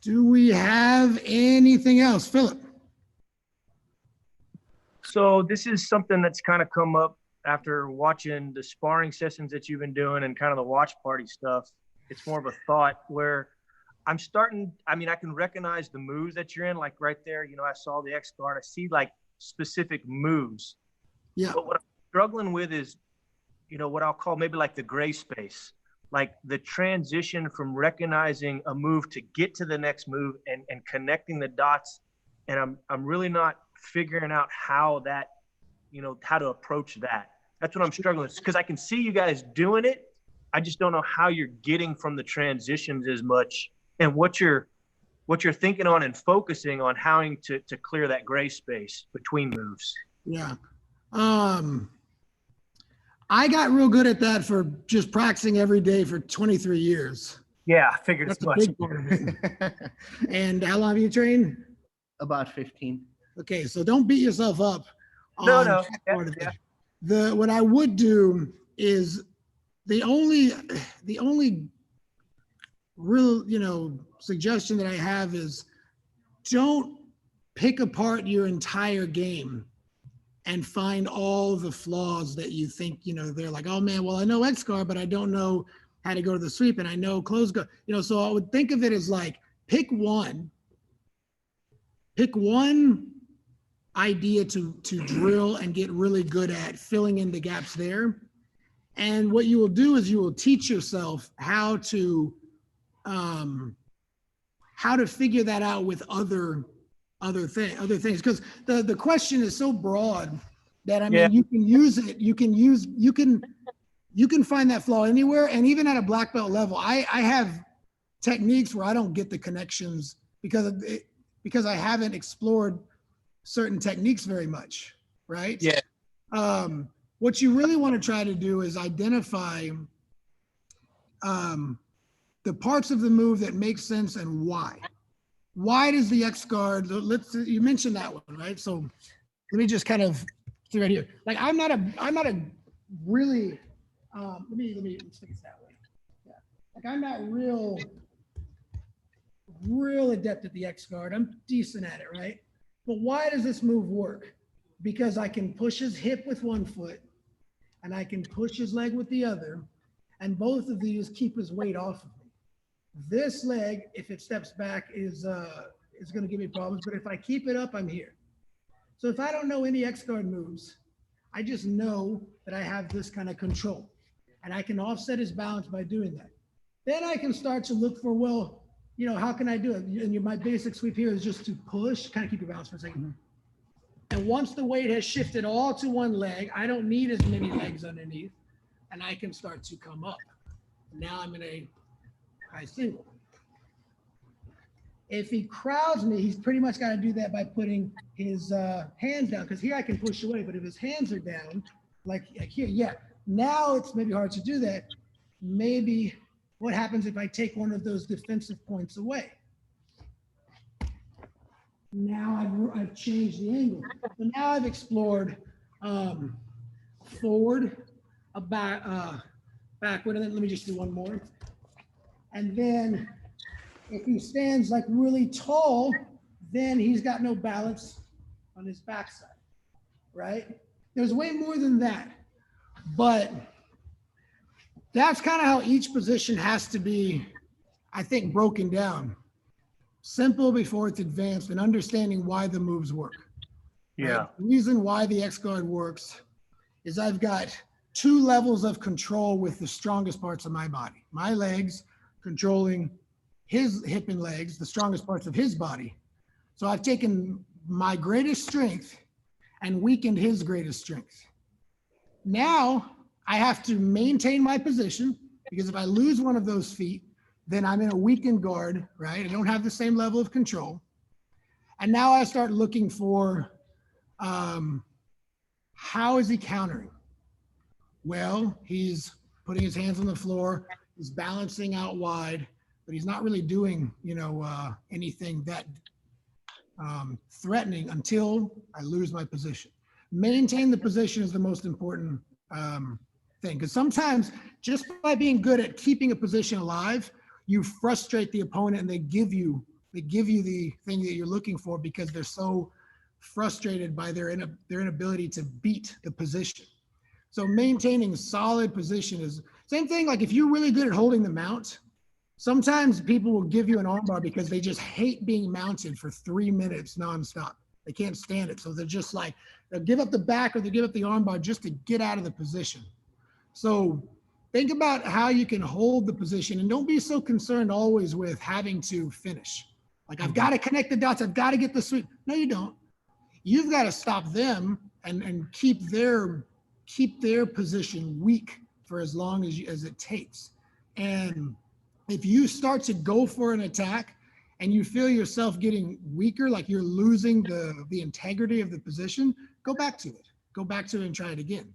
Do we have anything else, Philip?
So this is something that's kind of come up after watching the sparring sessions that you've been doing and kind of the watch party stuff. It's more of a thought where I can recognize the moves that you're in, like right there, I saw the X guard. I see like specific moves.
Yeah.
But what I'm struggling with is, what I'll call maybe like the gray space, like the transition from recognizing a move to get to the next move and connecting the dots. And I'm really not figuring out how that, how to approach that. That's what I'm struggling with, because I can see you guys doing it. I just don't know how you're getting from the transitions as much and what you're thinking on and focusing on how to clear that gray space between moves.
Yeah. I got real good at that for just practicing every day for 23 years.
Yeah, I figured
That's
as
a
much.
big part of it. And how long have you trained?
About 15.
Okay, so don't beat yourself up on
No.
that part of
Yeah.
it. What I would do is the only real, suggestion that I have is don't pick apart your entire game and find all the flaws that you think, they're like, oh man, well, I know X guard, but I don't know how to go to the sweep, and I know close guard, so I would think of it as like, pick one idea to drill and get really good at filling in the gaps there. And what you will do is you will teach yourself how to figure that out with other things, because the question is so broad that you can use it. You can find that flaw anywhere, and even at a black belt level, I have techniques where I don't get the connections because I haven't explored certain techniques very much, right?
Yeah.
What you really want to try to do is identify the parts of the move that make sense and why. Why does the X guard? You mentioned that one, right? So let me just kind of see right here. Like I'm not a really. Let's think it's that way. Yeah. Like I'm not real adept at the X guard. I'm decent at it, right? But why does this move work? Because I can push his hip with one foot and I can push his leg with the other, and both of these keep his weight off of me. This leg, if it steps back, is going to give me problems, but if I keep it up, I'm here. So if I don't know any X guard moves, I just know that I have this kind of control, and I can offset his balance by doing that. Then I can start to look for, well, how can I do it? And my basic sweep here is just to push, kind of keep your balance for a second. And once the weight has shifted all to one leg, I don't need as many legs underneath, and I can start to come up. Now I'm in a high single. If he crowds me, he's pretty much got to do that by putting his hands down, because here I can push away, but if his hands are down, like here, yeah, now it's maybe hard to do that. Maybe what happens if I take one of those defensive points away? Now I've changed the angle. So now I've explored forward, backward, and then let me just do one more. And then if he stands like really tall, then he's got no balance on his backside, right? There's way more than that, but that's kind of how each position has to be I think, broken down. Simple before it's advanced, and understanding why the moves work.
Yeah.
Right? The reason why the X guard works is I've got 2 levels of control with the strongest parts of my body. My legs controlling his hip and legs, the strongest parts of his body. So I've taken my greatest strength and weakened his greatest strength. Now I have to maintain my position, because if I lose one of those feet, then I'm in a weakened guard, right? I don't have the same level of control. And now I start looking for, how is he countering? Well, he's putting his hands on the floor, he's balancing out wide, but he's not really doing, anything that threatening until I lose my position. Maintain the position is the most important thing, because sometimes just by being good at keeping a position alive, you frustrate the opponent, and they give you the thing that you're looking for, because they're so frustrated by their inability to beat the position. So maintaining solid position is same thing. Like if you're really good at holding the mount, sometimes people will give you an armbar because they just hate being mounted for 3 minutes nonstop. They can't stand it. So they're just like, they'll give up the back or they give up the armbar just to get out of the position. So think about how you can hold the position, and don't be so concerned always with having to finish. Like, I've got to connect the dots. I've got to get the sweep. No, you don't. You've got to stop them and keep their position weak for as long as it takes. And if you start to go for an attack and you feel yourself getting weaker, like you're losing the integrity of the position, go back to it. Go back to it and try it again.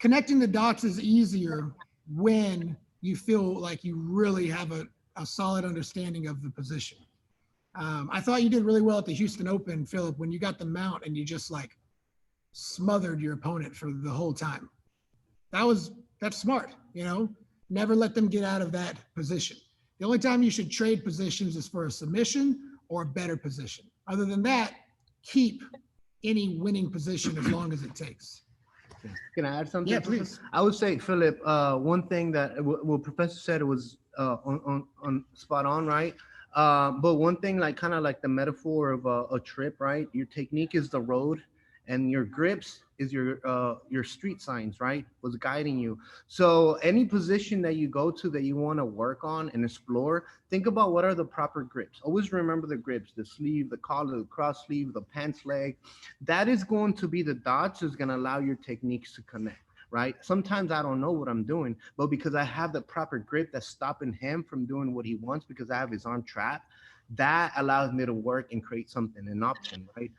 Connecting the dots is easier when you feel like you really have a solid understanding of the position. I thought you did really well at the Houston Open, Philip, when you got the mount and you just like smothered your opponent for the whole time. That's smart, never let them get out of that position. The only time you should trade positions is for a submission or a better position. Other than that, keep any winning position as long as it takes.
Can I add something?
Yeah, please.
I would say, Philip, one thing that what Professor said was on spot on, right? But one thing, like kind of like the metaphor of a trip, right? Your technique is the road, and your grips is your street signs, right? Was guiding you. So any position that you go to that you want to work on and explore, think about what are the proper grips. Always remember the grips: the sleeve, the collar, the cross sleeve, the pants leg. That is going to be the dots is going to allow your techniques to connect. Right? Sometimes I don't know what I'm doing, but because I have the proper grip that's stopping him from doing what he wants, because I have his arm trapped, that allows me to work and create something, an option, right?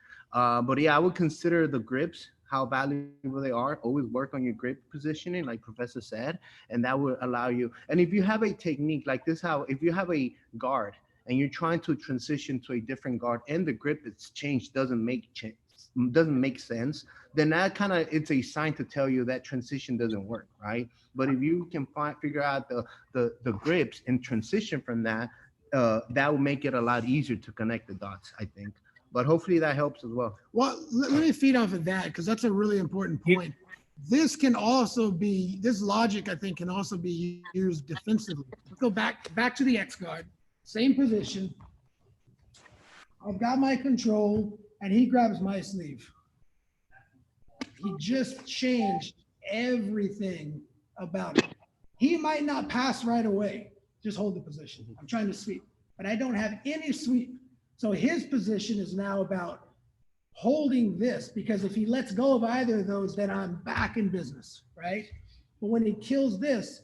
But yeah, I would consider the grips, how valuable they are. Always work on your grip positioning, like Professor said, and that will allow you. And if you have a technique like this, if you have a guard and you're trying to transition to a different guard and the grip that's changed doesn't make sense, then that kind of, it's a sign to tell you that transition doesn't work, right? But if you can figure out the grips and transition from that, that will make it a lot easier to connect the dots, I think. But hopefully that helps as well.
Well, let me feed off of that, because that's a really important point. This logic, I think, can also be used defensively. Let's go back to the X guard, same position. I've got my control, and he grabs my sleeve. He just changed everything about it. He might not pass right away. Just hold the position. I'm trying to sweep, but I don't have any sweep. So his position is now about holding this, because if he lets go of either of those, then I'm back in business, right? But when he kills this,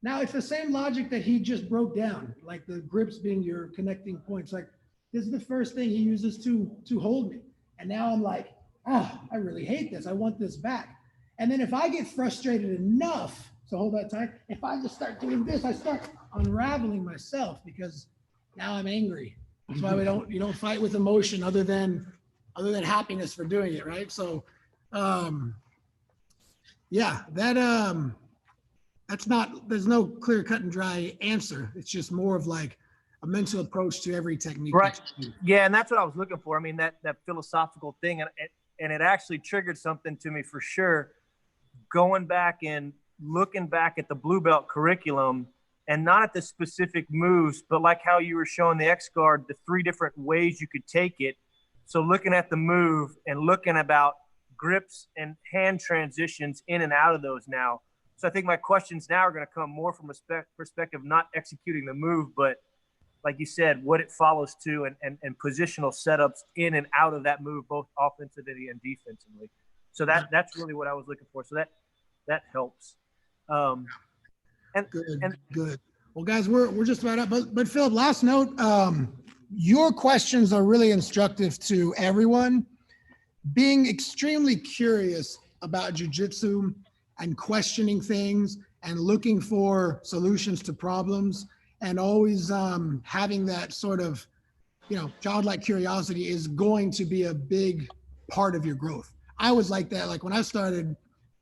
now it's the same logic that he just broke down, like the grips being your connecting points. Like, this is the first thing he uses to hold me. And now I'm like, I really hate this. I want this back. And then if I get frustrated enough to hold that tight, if I just start doing this, I start unraveling myself, because now I'm angry. That's why you don't fight with emotion other than happiness for doing it, right? So, yeah, that's not, there's no clear cut and dry answer. It's just more of like a mental approach to every technique.
Right. Yeah, and that's what I was looking for. I mean, that philosophical thing, and it actually triggered something to me for sure. Going back and looking back at the blue belt curriculum, and not at the specific moves, but like how you were showing the X guard, the 3 different ways you could take it. So looking at the move and looking about grips and hand transitions in and out of those now. So I think my questions now are going to come more from a perspective, not executing the move, but like you said, what it follows to and positional setups in and out of that move, both offensively and defensively. So that's really what I was looking for. So that helps.
Good. Well, guys, we're just about up. But Philip, last note, your questions are really instructive to everyone. Being extremely curious about jiu-jitsu and questioning things and looking for solutions to problems and always having that sort of, childlike curiosity is going to be a big part of your growth. I was like that. Like when I started,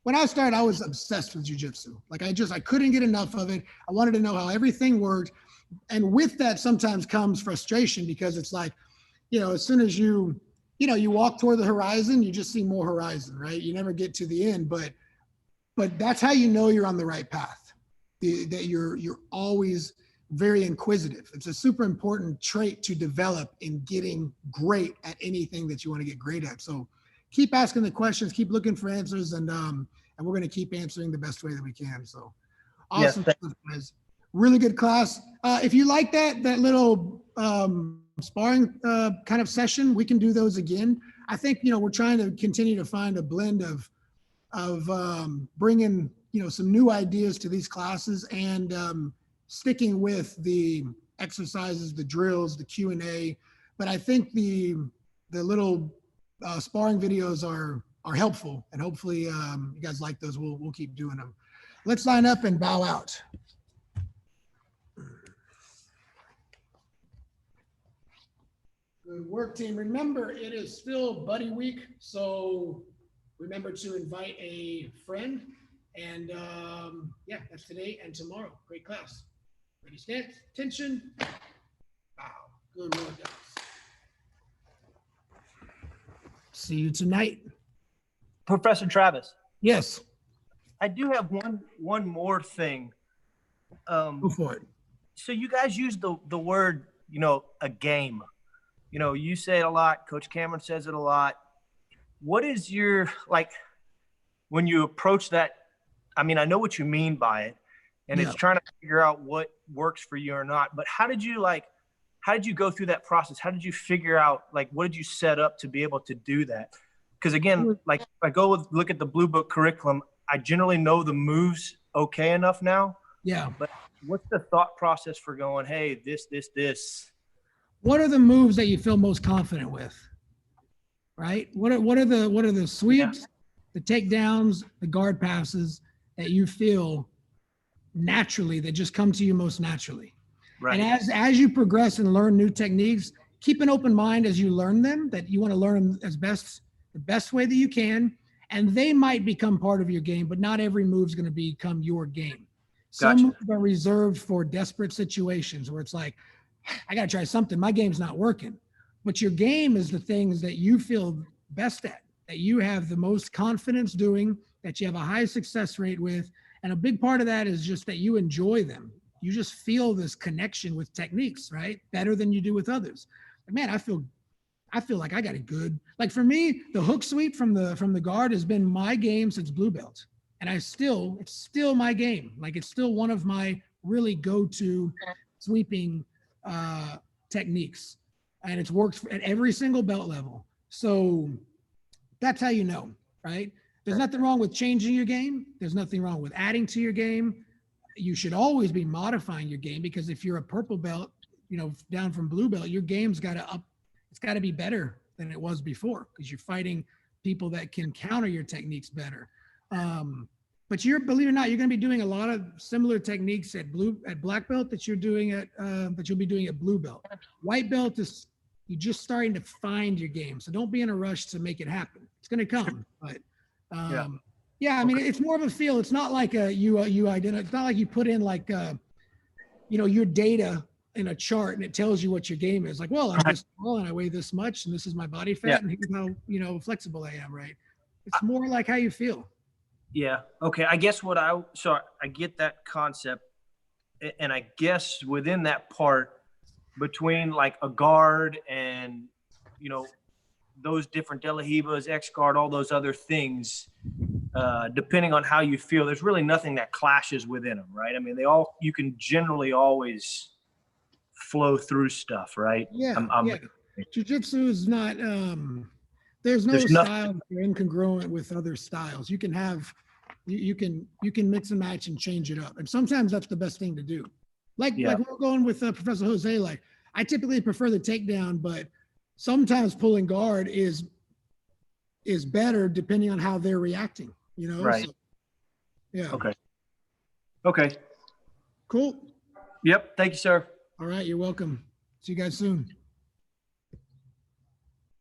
I was obsessed with jiu-jitsu. Like I couldn't get enough of it. I wanted to know how everything worked. And with that sometimes comes frustration because it's like, as soon as you walk toward the horizon, you just see more horizon, right? You never get to the end, but that's how you know you're on the right path. That you're always very inquisitive. It's a super important trait to develop in getting great at anything that you want to get great at. So keep asking the questions, keep looking for answers, and we're going to keep answering the best way that we can. So awesome stuff, guys. Really good class. If you like that little sparring kind of session, we can do those again. I think we're trying to continue to find a blend of bringing some new ideas to these classes and sticking with the exercises, the drills, the Q&A. But I think the little sparring videos are helpful, and hopefully you guys like those. We'll keep doing them. Let's line up and bow out. Good work, team. Remember, it is still Buddy Week, so remember to invite a friend. And that's today and tomorrow. Great class. Ready, stance, tension. Wow. Good work, guys. See you tonight.
Professor Travis.
Yes.
I do have one more thing.
Go for it.
So you guys use the word, a game. You say it a lot. Coach Cameron says it a lot. What is your, when you approach that? I mean, I know what you mean by it, and it's trying to figure out what works for you or not. But how did you go through that process? How did you figure out, what did you set up to be able to do that? Because again, if I look at the Blue Book curriculum, I generally know the moves okay enough now.
Yeah.
But what's the thought process for going, hey, this?
What are the moves that you feel most confident with? Right? What are the sweeps, the takedowns, the guard passes that you feel naturally, that just come to you most naturally? Right. And as you progress and learn new techniques, keep an open mind as you learn them, that you want to learn them the best way that you can. And they might become part of your game, but not every move is going to become your game. Some moves are reserved for desperate situations where it's like, I got to try something. My game's not working. But your game is the things that you feel best at, that you have the most confidence doing, that you have a high success rate with. And a big part of that is just that you enjoy them. You just feel this connection with techniques, right? Better than you do with others. Man, I feel like I got it good. Like for me, the hook sweep from the guard has been my game since blue belt. And it's still my game. Like it's still one of my really go-to sweeping techniques. And it's worked at every single belt level. So that's how you know, right? There's nothing wrong with changing your game. There's nothing wrong with adding to your game. You should always be modifying your game, because if you're a purple belt, down from blue belt, your game's got to up. It's got to be better than it was before, because you're fighting people that can counter your techniques better. But believe it or not, you're going to be doing a lot of similar techniques at black belt that you'll be doing at blue belt. White belt is, you're just starting to find your game. So don't be in a rush to make it happen. It's going to come, but I mean, it's more of a feel. It's not like you identify. It's not like you put in your data in a chart and it tells you what your game is. Like, well, I'm this tall and I weigh this much and this is my body fat and here's how flexible I am, right? It's more like how you feel.
Yeah. Okay. I guess I get that concept. and I guess within that part, between like a guard and, you know, those different De La Rivas, X guard, all those other things, depending on how you feel, there's really nothing that clashes within them, right? I mean, you can generally always flow through stuff, right?
Yeah. Yeah. Jiu-jitsu is not, there's no
There's nothing-
style that are incongruent with other styles. You can have, you can mix and match and change it up. And sometimes that's the best thing to do. Like we're going with Professor Jose, like I typically prefer the takedown, but sometimes pulling guard is better depending on how they're reacting, you know?
Right.
So, yeah.
Okay.
Cool.
Yep. Thank you, sir.
All right. You're welcome. See you guys soon.